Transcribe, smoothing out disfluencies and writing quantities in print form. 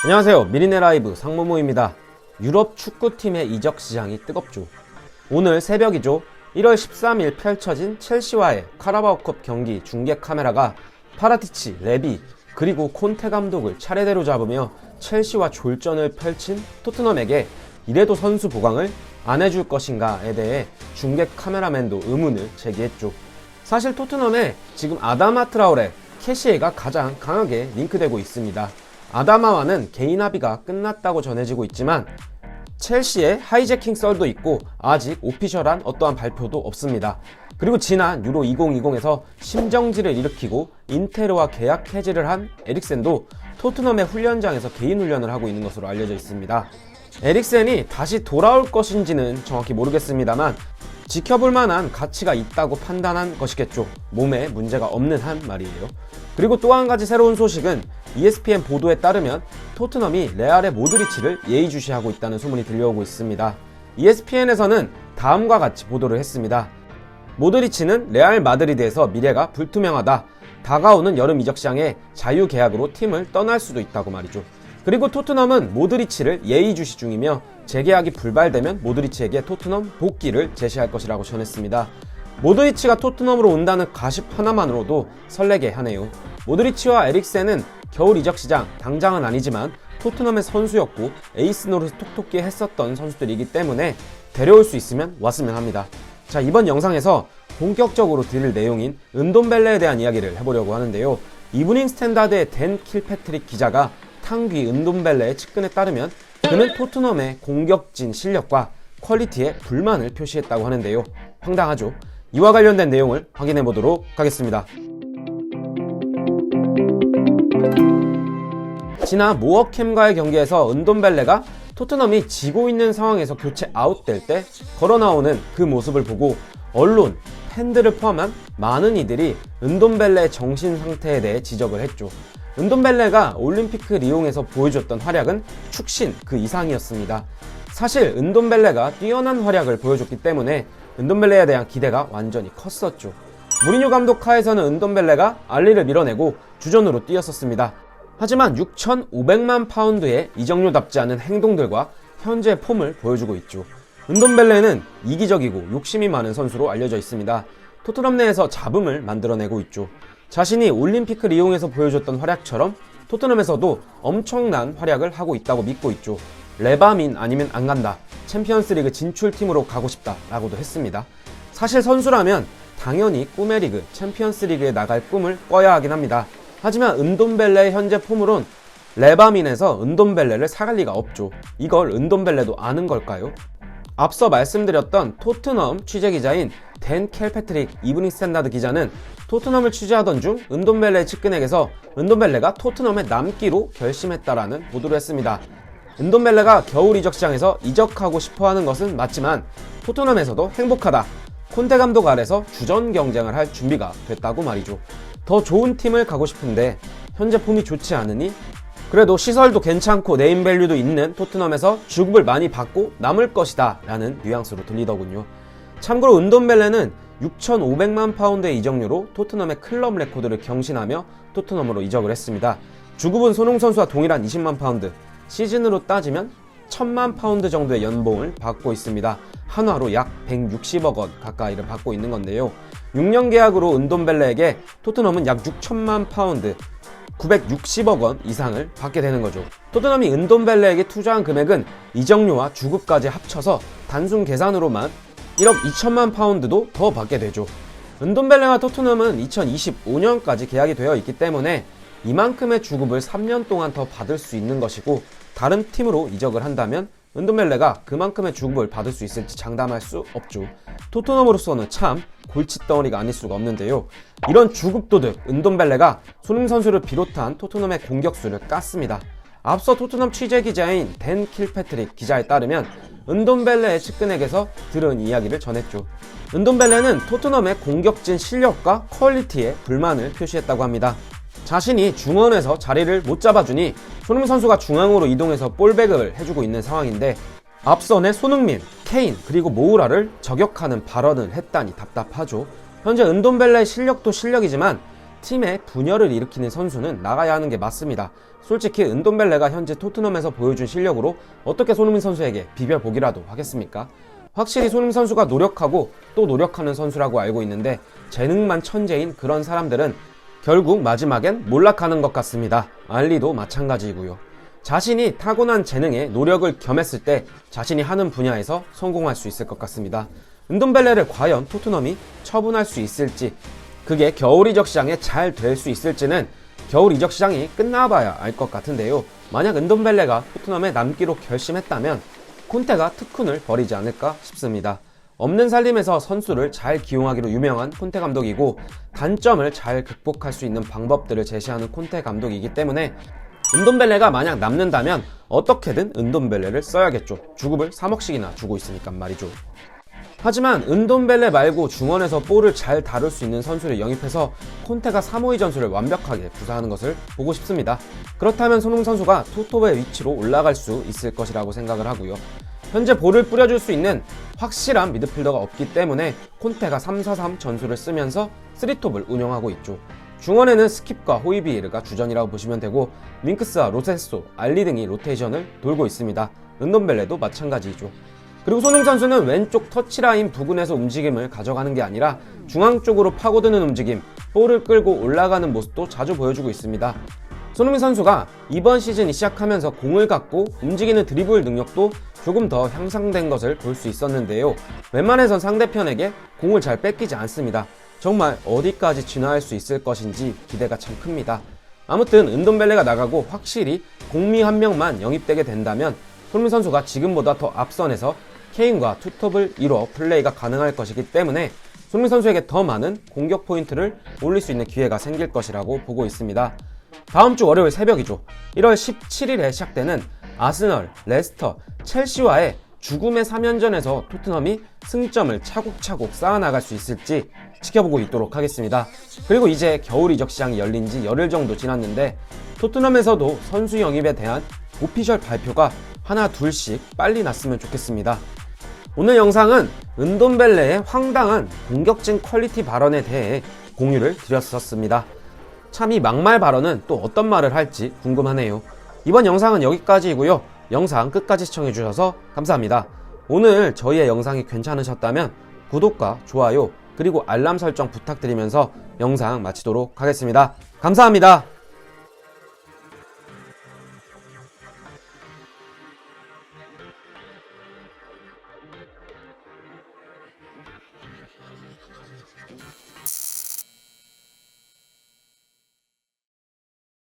안녕하세요. 미리네 라이브 상모모입니다. 유럽 축구팀의 이적 시장이 뜨겁죠. 오늘 새벽이죠. 1월 13일 펼쳐진 첼시와의 카라바오컵 경기 중계 카메라가 파라티치, 레비, 그리고 콘테 감독을 차례대로 잡으며 첼시와 졸전을 펼친 토트넘에게 이래도 선수 보강을 안 해줄 것인가에 대해 중계 카메라맨도 의문을 제기했죠. 사실 토트넘에 지금 아다마 트라오레, 캐시에가 가장 강하게 링크되고 있습니다. 아다마와는 개인 합의가 끝났다고 전해지고 있지만 첼시의 하이제킹 썰도 있고 아직 오피셜한 어떠한 발표도 없습니다. 그리고 지난 유로 2020에서 심정지를 일으키고 인테르와 계약 해지를 한 에릭센도 토트넘의 훈련장에서 개인 훈련을 하고 있는 것으로 알려져 있습니다. 에릭센이 다시 돌아올 것인지는 정확히 모르겠습니다만 지켜볼 만한 가치가 있다고 판단한 것이겠죠. 몸에 문제가 없는 한 말이에요. 그리고 또 한 가지 새로운 소식은 ESPN 보도에 따르면 토트넘이 레알의 모드리치를 예의주시하고 있다는 소문이 들려오고 있습니다. ESPN에서는 다음과 같이 보도를 했습니다. 모드리치는 레알 마드리드에서 미래가 불투명하다. 다가오는 여름 이적 시장에 자유계약으로 팀을 떠날 수도 있다고 말이죠. 그리고 토트넘은 모드리치를 예의주시 중이며 재계약이 불발되면 모드리치에게 토트넘 복귀를 제시할 것이라고 전했습니다. 모드리치가 토트넘으로 온다는 가십 하나만으로도 설레게 하네요. 모드리치와 에릭센은 겨울 이적 시장 당장은 아니지만 토트넘의 선수였고 에이스 노릇을 톡톡히 했었던 선수들이기 때문에 데려올 수 있으면 왔으면 합니다. 자, 이번 영상에서 본격적으로 드릴 내용인 은돔벨레에 대한 이야기를 해보려고 하는데요. 이브닝 스탠다드의 댄 킬패트릭 기자가 탕귀 은돔벨레의 측근에 따르면 그는 토트넘의 공격진 실력과 퀄리티에 불만을 표시했다고 하는데요. 황당하죠? 이와 관련된 내용을 확인해 보도록 하겠습니다. 지난 모어캠과의 경기에서 은돔벨레가 토트넘이 지고 있는 상황에서 교체 아웃될 때 걸어 나오는 그 모습을 보고 언론, 팬들을 포함한 많은 이들이 은돔벨레의 정신 상태에 대해 지적을 했죠. 은돔벨레가 올림피크 리옹에서 보여줬던 활약은 축신 그 이상이었습니다. 사실 은돔벨레가 뛰어난 활약을 보여줬기 때문에 은돔벨레에 대한 기대가 완전히 컸었죠. 무리뉴 감독 하에서는 은돔벨레가 알리를 밀어내고 주전으로 뛰었었습니다. 하지만 6,500만 파운드의 이적료답지 않은 행동들과 현재 폼을 보여주고 있죠. 은돔벨레는 이기적이고 욕심이 많은 선수로 알려져 있습니다. 토트넘 내에서 잡음을 만들어내고 있죠. 자신이 올림피크 리옹에서 보여줬던 활약처럼 토트넘에서도 엄청난 활약을 하고 있다고 믿고 있죠. 레바민 아니면 안 간다. 챔피언스리그 진출팀으로 가고 싶다 라고도 했습니다. 사실 선수라면 당연히 꿈의 리그, 챔피언스리그에 나갈 꿈을 꿔야 하긴 합니다. 하지만 은돔벨레의 현재 폼으론 레바민에서 은돔벨레를 사갈 리가 없죠. 이걸 은돔벨레도 아는 걸까요? 앞서 말씀드렸던 토트넘 취재기자인 댄 켈패트릭 이브닝 스탠다드 기자는 토트넘을 취재하던 중 은돔벨레의 측근에게서 은돔벨레가 토트넘에 남기로 결심했다라는 보도를 했습니다. 은돔벨레가 겨울 이적 시장에서 이적하고 싶어하는 것은 맞지만 토트넘에서도 행복하다. 콘테 감독 아래서 주전 경쟁을 할 준비가 됐다고 말이죠. 더 좋은 팀을 가고 싶은데 현재 폼이 좋지 않으니 그래도 시설도 괜찮고 네임밸류도 있는 토트넘에서 주급을 많이 받고 남을 것이다 라는 뉘앙스로 들리더군요. 참고로 은돔벨레는 6,500만 파운드의 이적료로 토트넘의 클럽 레코드를 경신하며 토트넘으로 이적을 했습니다. 주급은 손흥 선수와 동일한 20만 파운드, 시즌으로 따지면 1,000만 파운드 정도의 연봉을 받고 있습니다. 한화로 약 160억 원 가까이를 받고 있는 건데요. 6년 계약으로 은돔벨레에게 토트넘은 약 6천만 파운드, 960억 원 이상을 받게 되는 거죠. 토트넘이 은돔벨레에게 투자한 금액은 이적료와 주급까지 합쳐서 단순 계산으로만 1억 2천만 파운드도 더 받게 되죠. 은돔벨레와 토트넘은 2025년까지 계약이 되어 있기 때문에 이만큼의 주급을 3년 동안 더 받을 수 있는 것이고 다른 팀으로 이적을 한다면 은돔벨레가 그만큼의 주급을 받을 수 있을지 장담할 수 없죠. 토트넘으로서는 참 골칫덩어리가 아닐 수가 없는데요. 이런 주급 도둑 은돔벨레가 손흥민 선수를 비롯한 토트넘의 공격수를 깠습니다. 앞서 토트넘 취재기자인 댄 킬패트릭 기자에 따르면 은돔벨레의 측근에게서 들은 이야기를 전했죠. 은돔벨레는 토트넘의 공격진 실력과 퀄리티에 불만을 표시했다고 합니다. 자신이 중원에서 자리를 못 잡아주니 손흥민 선수가 중앙으로 이동해서 볼백을 해주고 있는 상황인데 앞선에 손흥민, 케인 그리고 모우라를 저격하는 발언을 했다니 답답하죠. 현재 은돔벨레의 실력도 실력이지만 팀에 분열을 일으키는 선수는 나가야 하는 게 맞습니다. 솔직히 은돔벨레가 현재 토트넘에서 보여준 실력으로 어떻게 손흥민 선수에게 비벼보기라도 하겠습니까? 확실히 손흥민 선수가 노력하고 또 노력하는 선수라고 알고 있는데 재능만 천재인 그런 사람들은 결국 마지막엔 몰락하는 것 같습니다. 알리도 마찬가지이고요. 자신이 타고난 재능에 노력을 겸했을 때 자신이 하는 분야에서 성공할 수 있을 것 같습니다. 은돔벨레를 과연 토트넘이 처분할 수 있을지, 그게 겨울 이적 시장에 잘 될 수 있을지는 겨울 이적 시장이 끝나봐야 알 것 같은데요. 만약 은돔벨레가 토트넘에 남기로 결심했다면 콘테가 특훈을 벌이지 않을까 싶습니다. 없는 살림에서 선수를 잘 기용하기로 유명한 콘테 감독이고 단점을 잘 극복할 수 있는 방법들을 제시하는 콘테 감독이기 때문에 은돔벨레가 만약 남는다면 어떻게든 은돔벨레를 써야겠죠. 주급을 3억씩이나 주고 있으니까 말이죠. 하지만 은돔벨레 말고 중원에서 볼을 잘 다룰 수 있는 선수를 영입해서 콘테가 3호의 전술을 완벽하게 구사하는 것을 보고 싶습니다. 그렇다면 손흥민 선수가 투톱의 위치로 올라갈 수 있을 것이라고 생각을 하고요. 현재 볼을 뿌려줄 수 있는 확실한 미드필더가 없기 때문에 콘테가 3-4-3 전술을 쓰면서 3톱을 운영하고 있죠. 중원에는 스킵과 호이비에르가 주전이라고 보시면 되고 윙크스와 로세소, 알리 등이 로테이션을 돌고 있습니다. 은돔벨레도 마찬가지이죠. 그리고 손흥민 선수는 왼쪽 터치라인 부근에서 움직임을 가져가는 게 아니라 중앙 쪽으로 파고드는 움직임, 볼을 끌고 올라가는 모습도 자주 보여주고 있습니다. 손흥민 선수가 이번 시즌이 시작하면서 공을 갖고 움직이는 드리블 능력도 조금 더 향상된 것을 볼 수 있었는데요. 웬만해선 상대편에게 공을 잘 뺏기지 않습니다. 정말 어디까지 진화할 수 있을 것인지 기대가 참 큽니다. 아무튼 은돔벨레가 나가고 확실히 공미 한 명만 영입되게 된다면 손흥민 선수가 지금보다 더 앞선에서 케인과 투톱을 이뤄 플레이가 가능할 것이기 때문에 손흥민 선수에게 더 많은 공격 포인트를 올릴 수 있는 기회가 생길 것이라고 보고 있습니다. 다음 주 월요일 새벽이죠. 1월 17일에 시작되는 아스널, 레스터, 첼시와의 죽음의 3연전에서 토트넘이 승점을 차곡차곡 쌓아나갈 수 있을지 지켜보고 있도록 하겠습니다. 그리고 이제 겨울 이적 시장이 열린 지 열흘 정도 지났는데 토트넘에서도 선수 영입에 대한 오피셜 발표가 하나 둘씩 빨리 났으면 좋겠습니다. 오늘 영상은 은돔벨레의 황당한 공격진 퀄리티 발언에 대해 공유를 드렸었습니다. 참 이 막말 발언은 또 어떤 말을 할지 궁금하네요. 이번 영상은 여기까지이고요. 영상 끝까지 시청해주셔서 감사합니다. 오늘 저희의 영상이 괜찮으셨다면 구독과 좋아요 그리고 알람 설정 부탁드리면서 영상 마치도록 하겠습니다. 감사합니다.